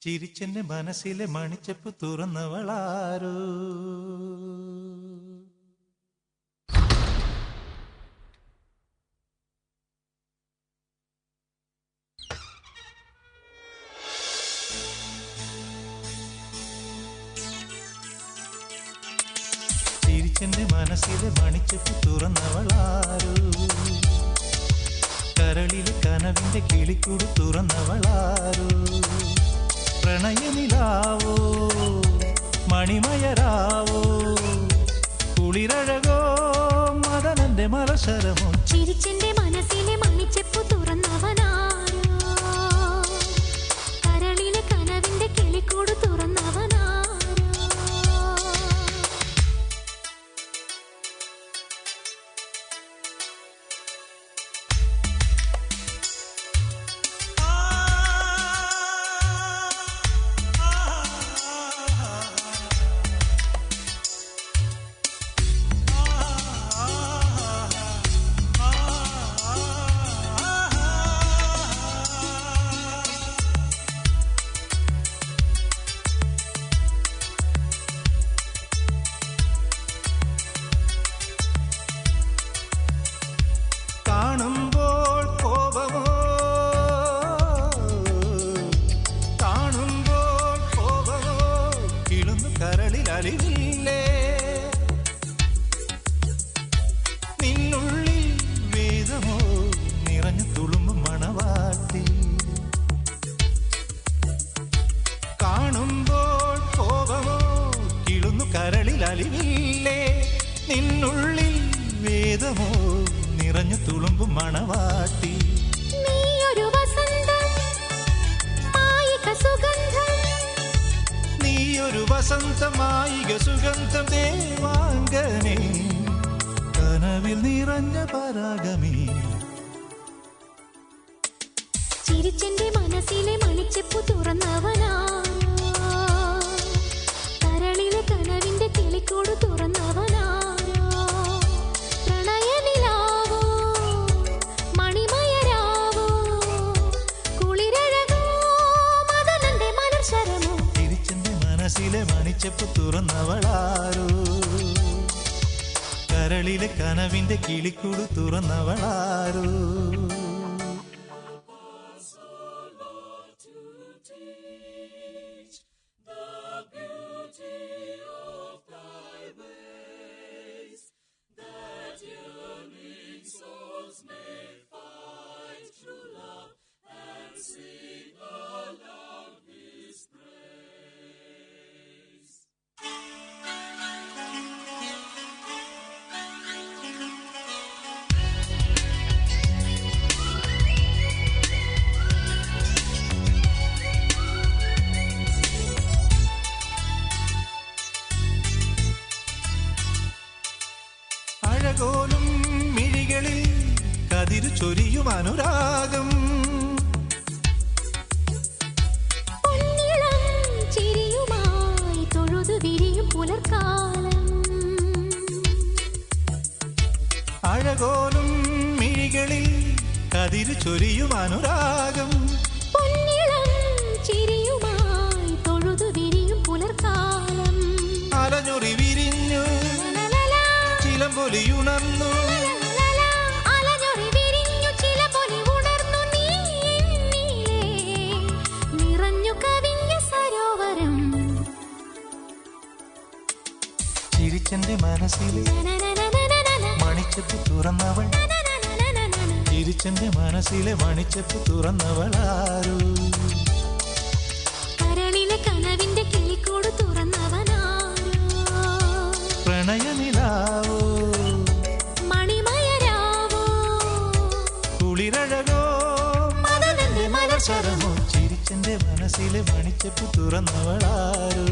ചിരിച്ചെന്റെ മനസ്സിലെ മണിച്ചപ്പ് തുറന്നവളാരോ. ചിരിച്ചെന്റെ മനസ്സിലെ മണിച്ചപ്പ് തുറന്നവളാരോ. കരളിലെ കനവിന്റെ കിളിക്കൂട് തുറന്നവളാരോ. പ്രണയനിലാവോ മണിമയരാവോ കുളിരഴകോ മദനന്റെ മലശരമോ. ചിരിച്ചെന്റെ മനസ്സിലെ മണിച്ചെപ്പു തുറന്നവനാരോ. കരളിലെ കനവിന്റെ കിളിക്കൂട് തുറന്നവനാരോ. നിന്നുള്ളിൽ വേദമോ നിറഞ്ഞു തുളുമ്പും മണവാട്ടി. കാണുമ്പോൾ കോപമോ കിളുന്നു കരളിൽ അലിവില്ലേ. നിന്നുള്ളിൽ വേദമോ നിറഞ്ഞു തുളുമ്പും മണവാട്ടി. നീയൊരു വസന്തം മായിക സുഗന്ധം. നീയൊരു വസന്തമായിക സുഗന്ധം ദേവാംഗനേ. കനവിൽ നിറഞ്ഞ പരാഗമേ. ചിരിച്ചെന്റെ മനസ്സിലെ മണിച്ചെപ്പു തുറന്നവനാരോ. കരളിലെ കനവിന്റെ കിളിക്കൂട് തുറന്നവനാരോ. പ്രണയനിലാവോ മണിമയരാവോ കുളിരഴകോ മദനന്റെ മലർശരമോ. ചിരിച്ചെന്റെ മനസ്സിലെ മണിച്ചപ്പ് തുറന്നവളാരോ. കരളിലെ കനവിന്റെ കിളിക്കൂട് തുറന്നവളാരോ. അഴകോലും മിഴികളിൽ കതിരു ചൊരിയും അനുരാഗം. പൊന്നിളം ചിരിയുമായി തൊഴുതു വിരിയും പുലർക്കാലം. അഴകോലും മിഴികളിൽ കതിരു ചൊരിയും അനുരാഗം. പൊന്നിളം ചിരിയുമായി തൊഴുതു വിരിയും പുലർക്കാലം. അലഞ്ഞൊറി വിരിഞ്ഞു ചിലമ്പൊലിയുണർന്നു. അലഞ്ഞൊറി വിരിഞ്ഞു ചിലമ്പൊലി ഉണർന്നു. നീ എന്നിലേ നിറഞ്ഞു കവിഞ്ഞ സരോവരം. ചിരിച്ചെന്റെ മനസ്സിലെ മണിച്ചപ്പ് തുറന്നവൾ. ചിരിച്ചെന്റെ മനസ്സിലെ മണിച്ചപ്പ് തുറന്നവളാരോ. കരളിലെ കനവിന്റെ കിളിക്കൂട് തുറന്നവനാരോ. പ്രണയനിലാവോ മണിമയരാവോ കുളിരഴകോ മദനന്റെ മലർശരമോ. ചിരിച്ചെന്റെ മനസ്സിലെ മണിച്ചപ്പ് തുറന്നവളാരോ.